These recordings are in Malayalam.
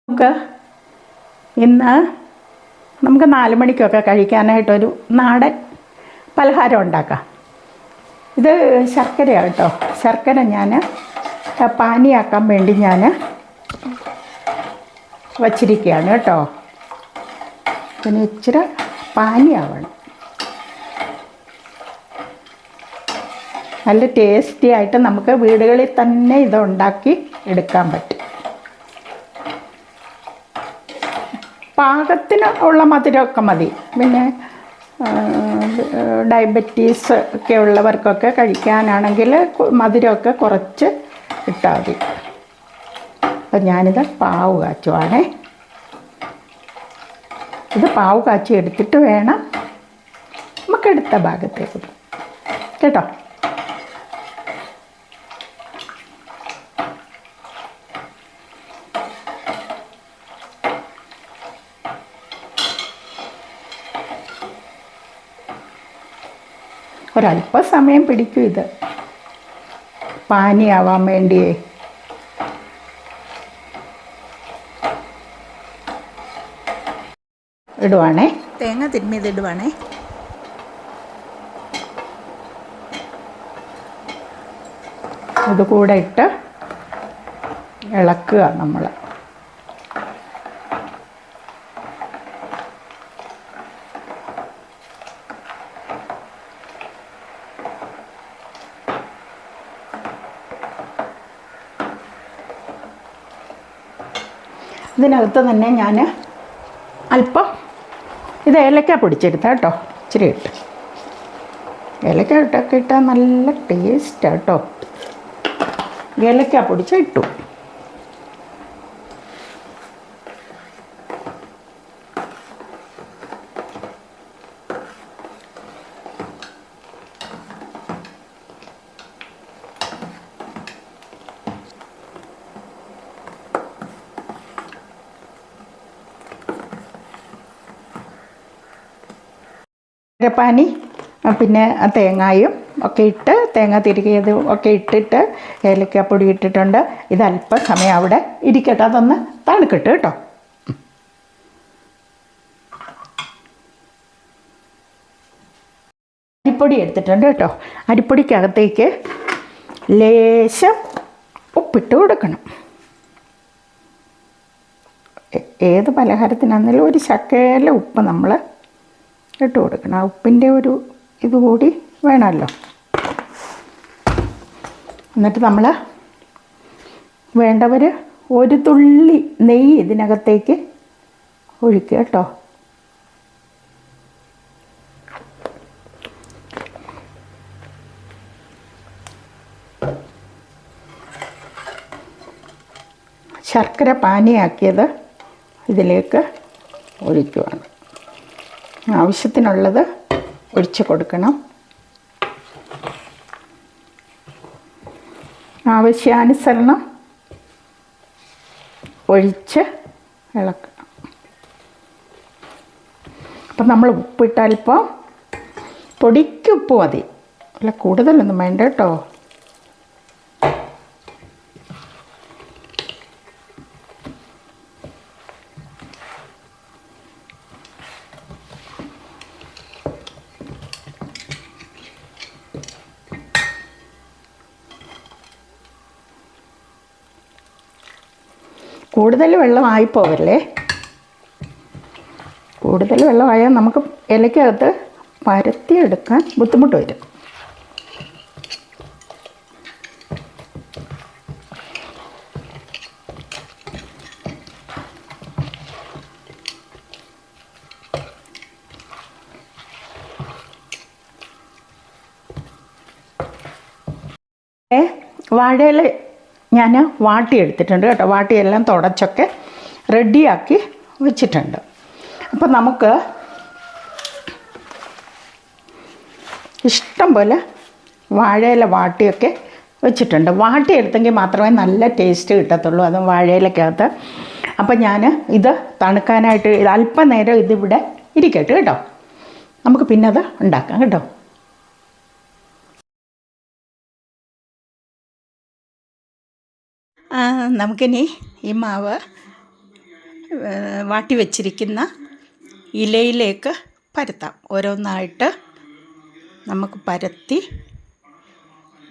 നമുക്ക് ഇന്ന് നമുക്ക് 4 മണിക്കൊക്കെ കഴിക്കാനായിട്ടൊരു നാടൻ പലഹാരം ഉണ്ടാക്കാം. ഇത് ശർക്കരയാണ് കേട്ടോ. ശർക്കര ഞാൻ പാനിയാക്കാൻ വേണ്ടി ഞാൻ വച്ചിരിക്കുകയാണ് കേട്ടോ. പിന്നെ ഇച്ചിരി പാനിയാവണം. നല്ല ടേസ്റ്റി ആയിട്ട് നമുക്ക് വീടുകളിൽ തന്നെ ഇത് ഉണ്ടാക്കി എടുക്കാൻ പറ്റും. പാകത്തിന് ഉള്ള മധുരമൊക്കെ മതി. പിന്നെ ഡയബറ്റീസ് ഒക്കെ ഉള്ളവർക്കൊക്കെ കഴിക്കാനാണെങ്കിൽ മധുരമൊക്കെ കുറച്ച് ഇട്ടാൽ മതി. അപ്പം ഞാനിത് പാവ് കാച്ചുവാണേ. ഇത് പാവ് കാച്ചി എടുത്തിട്ട് വേണം നമുക്കെടുത്ത ഭാഗത്തേക്ക് കേട്ടോ. ഒരല്പസമയം പിടിക്കും ഇത് പാനിയാവാൻ വേണ്ടിയേ. ഇടുവാണേ, തേങ്ങ തിരുമ്മിയത് ഇടുവാണേ. ഇത് കൂടെ ഇട്ട് ഇളക്കുക നമ്മൾ. ഇതിനകത്ത് തന്നെ ഞാൻ അല്പം ഇത് ഏലക്ക പൊടിച്ചെടുത്താൽ കേട്ടോ. ഇച്ചിരി ഇട്ട് ഏലക്ക ഇട്ടൊക്കെ ഇട്ടാൽ നല്ല ടേസ്റ്റാണ് കേട്ടോ. ഏലക്ക പൊടിച്ച ഇട്ടു. പാനി പിന്നെ തേങ്ങായും ഒക്കെ ഇട്ട്, തേങ്ങ തിരികിയത് ഒക്കെ ഇട്ടിട്ട് ഏലക്കാപ്പൊടി ഇട്ടിട്ടുണ്ട്. ഇത് അല്പം സമയം അവിടെ ഇരിക്കട്ടെ, അതൊന്ന് തണുക്കട്ടെ കേട്ടോ. അരിപ്പൊടി എടുത്തിട്ടുണ്ട് കേട്ടോ. അരിപ്പൊടിക്കകത്തേക്ക് ലേശം ഉപ്പിട്ട് കൊടുക്കണം. ഏത് പലഹാരത്തിനാണെങ്കിലും ഒരു ശകല ഉപ്പ് നമ്മൾ ഇട്ട് കൊടുക്കണം. ആ ഉപ്പിൻ്റെ ഒരു ഇതുകൂടി വേണമല്ലോ. എന്നിട്ട് നമ്മൾ വേണ്ടവർ ഒരു തുള്ളി നെയ്യ് ഇതിനകത്തേക്ക് ഒഴിക്കുക കേട്ടോ. ശർക്കര പാനിയാക്കിയത് ഇതിലേക്ക് ഒഴിക്കുവാണ്. ആവശ്യത്തിനുള്ളത് ഒഴിച്ച് കൊടുക്കണം. ആവശ്യാനുസരണം ഒഴിച്ച് ഇളക്കണം. അപ്പം നമ്മൾ ഉപ്പിട്ടാൽ ഇപ്പോൾ പൊടിക്ക് ഉപ്പ് മതി, അല്ല കൂടുതലൊന്നും വേണ്ട കേട്ടോ. കൂടുതൽ വെള്ളമായി പോവല്ലേ. കൂടുതൽ വെള്ളമായാൽ നമുക്ക് ഇലയ്ക്കകത്ത് പരത്തിയെടുക്കാൻ ബുദ്ധിമുട്ട് വരും. വാഴയില ഞാൻ വാട്ടിയെടുത്തിട്ടുണ്ട് കേട്ടോ. വാട്ടിയെല്ലാം തുടച്ചൊക്കെ റെഡിയാക്കി വെച്ചിട്ടുണ്ട്. അപ്പം നമുക്ക് ഇഷ്ടം പോലെ വാഴയില വാട്ടിയൊക്കെ വെച്ചിട്ടുണ്ട്. വാട്ടിയെടുത്തെങ്കിൽ മാത്രമേ നല്ല ടേസ്റ്റ് കിട്ടത്തുള്ളൂ, അതും വാഴയിലക്കകത്ത്. അപ്പം ഞാൻ ഇത് തണുക്കാനായിട്ട് അല്പം നേരം ഇതിവിടെ ഇരിക്കട്ടെ കേട്ടോ. നമുക്ക് പിന്നെ അത് ഉണ്ടാക്കാം കേട്ടോ. നമുക്കിനി ഈ മാവ് വാട്ടി വെച്ചിരിക്കുന്ന ഇലയിലേക്ക് പരത്താം. ഓരോന്നായിട്ട് നമുക്ക് പരത്തി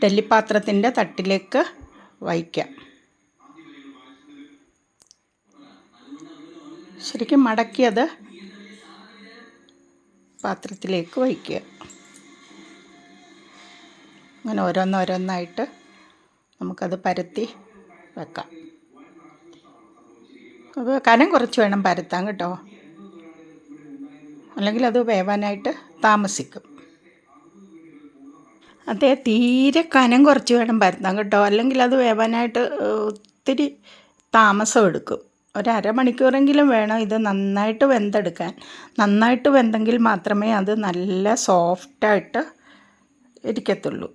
ഡെല്ലിപ്പാത്രത്തിൻ്റെ തട്ടിലേക്ക് വയ്ക്കാം. ശരിക്കും മടക്കിയത് പാത്രത്തിലേക്ക് വയ്ക്കുക. അങ്ങനെ ഓരോന്നോരോന്നായിട്ട് നമുക്കത് പരത്തി വെക്കാം. അപ്പോൾ കനം കുറച്ച് വേണം പരത്താൻ കേട്ടോ, അല്ലെങ്കിൽ അത് വേവാനായിട്ട് താമസിക്കും. അതേ, തീരെ കനം കുറച്ച് വേണം പരത്താൻ കേട്ടോ, അല്ലെങ്കിൽ അത് വേവാനായിട്ട് ഒത്തിരി താമസം എടുക്കും. ഒരു അരമണിക്കൂറെങ്കിലും വേണം ഇത് നന്നായിട്ട് വെന്തെടുക്കാൻ. നന്നായിട്ട് വെന്തെങ്കിൽ മാത്രമേ അത് നല്ല സോഫ്റ്റായിട്ട് ഇരിക്കത്തുള്ളൂ.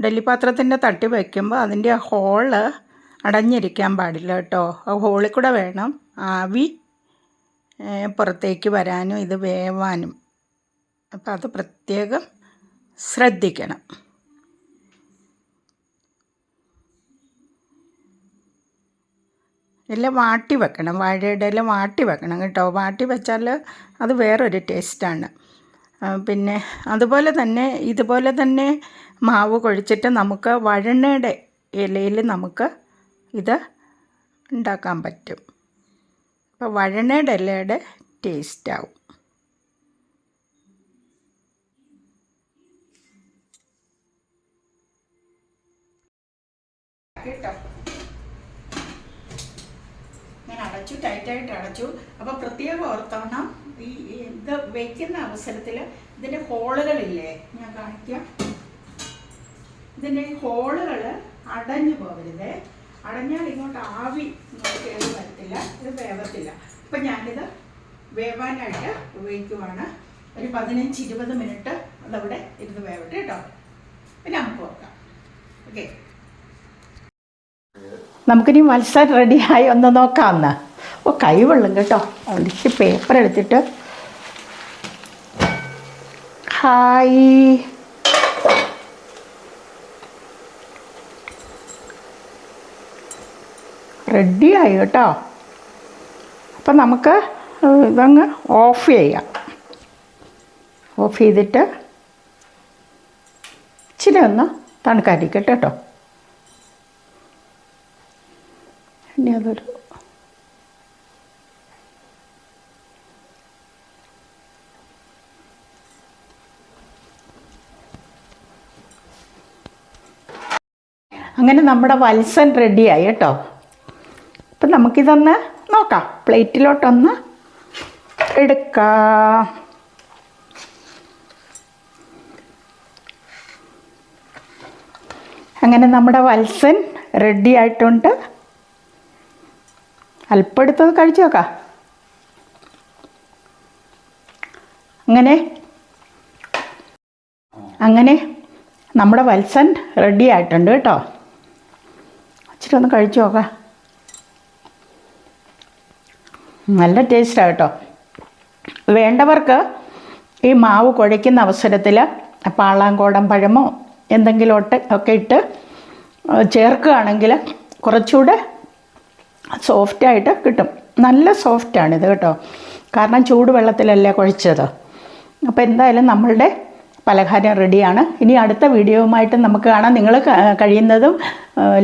ഡെല്ലിപ്പാത്രത്തിൻ്റെ തട്ടി വയ്ക്കുമ്പോൾ അതിൻ്റെ ഹോള് അടഞ്ഞിരിക്കാൻ പാടില്ല കേട്ടോ. ആ ഹോളിൽ കൂടെ വേണം ആവി പുറത്തേക്ക് വരാനും ഇത് വേവാനും. അപ്പോൾ അത് പ്രത്യേകം ശ്രദ്ധിക്കണം. എല്ലാം വാട്ടി വെക്കണം, വാഴയുടെ ഇല വാട്ടി വെക്കണം കേട്ടോ. വാട്ടി വെച്ചാൽ അത് വേറൊരു ടേസ്റ്റാണ്. പിന്നെ അതുപോലെ തന്നെ ഇതുപോലെ തന്നെ മാവ് കുഴച്ചിട്ട് നമുക്ക് വഴണയുടെ ഇലയിൽ നമുക്ക് ഇത് ഉണ്ടാക്കാൻ പറ്റും. അപ്പോൾ വഴണയുടെ ഇലയുടെ ടേസ്റ്റാവും. കേട്ടോ, ഞാൻ അടച്ചു, ടൈറ്റായിട്ട് അടച്ചു. അപ്പോൾ പ്രത്യേകം ഓർത്തോണം, ഈ ഇത് വയ്ക്കുന്ന അവസരത്തിൽ ഇതിൻ്റെ ഹോളുകളില്ലേ, ഞാൻ കാണിക്കാം. ഇതിൻ്റെ ഹോളുകൾ അടഞ്ഞു പോകരുത്. അടഞ്ഞാൽ ഇങ്ങോട്ട് ആവി ഇങ്ങോട്ട് കയറി വരത്തില്ല, ഇത് വേവത്തില്ല. അപ്പം ഞാനിത് വേവാനായിട്ട് ഉപയോഗിക്കുവാണ്. ഒരു 15-20 മിനിറ്റ് അതവിടെ ഇരുന്ന് വേവട്ടെ കേട്ടോ. പിന്നെ നമുക്ക് നോക്കാം. ഓക്കെ, നമുക്കിനി മത്സരം റെഡിയായി ഒന്ന് നോക്കാമെന്ന്. ഓ, കൈ വെള്ളം കേട്ടോ. അതിലേക്ക് പേപ്പർ എടുത്തിട്ട് ഹായ് റെഡിയായി കേട്ടോ. അപ്പം നമുക്ക് ഇതങ്ങ് ഓഫ് ചെയ്യാം. ഓഫ് ചെയ്തിട്ട് ഇച്ചിരി ഒന്ന് തണുക്കാതിരിക്കട്ടെ കേട്ടോ. ഇനി അതൊരു അങ്ങനെ നമ്മുടെ വത്സൻ റെഡിയായി കേട്ടോ. അപ്പം നമുക്കിതൊന്ന് നോക്കാം, പ്ലേറ്റിലോട്ടൊന്ന് എടുക്കാം. അങ്ങനെ നമ്മുടെ വത്സൻ റെഡി ആയിട്ടുണ്ട്. അല്പം എടുത്തത് കഴിച്ചു നോക്കാം. അങ്ങനെ നമ്മുടെ വത്സൻ റെഡി ആയിട്ടുണ്ട് കേട്ടോ. ഇച്ചിരി ഒന്ന് കഴിച്ചു നോക്കാം. നല്ല ടേസ്റ്റാണ് കേട്ടോ. വേണ്ടവർക്ക് ഈ മാവ് കുഴയ്ക്കുന്ന അവസരത്തിൽ പാളാങ്കോടൻ പഴമോ എന്തെങ്കിലും ഒക്കെ ഇട്ട് ചേർക്കുകയാണെങ്കിൽ കുറച്ചുകൂടെ സോഫ്റ്റായിട്ട് കിട്ടും. നല്ല സോഫ്റ്റാണിത് കേട്ടോ, കാരണം ചൂടുവെള്ളത്തിലല്ലേ കുഴച്ചത്. അപ്പോൾ എന്തായാലും നമ്മളുടെ പലഹാരം റെഡിയാണ്. ഇനി അടുത്ത വീഡിയോവുമായിട്ട് നമുക്ക് കാണാം. നിങ്ങൾ കഴിയുന്നതും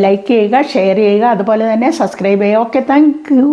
ലൈക്ക് ചെയ്യുക, ഷെയർ ചെയ്യുക, അതുപോലെ തന്നെ സബ്സ്ക്രൈബ് ചെയ്യുക. Okay, thank you.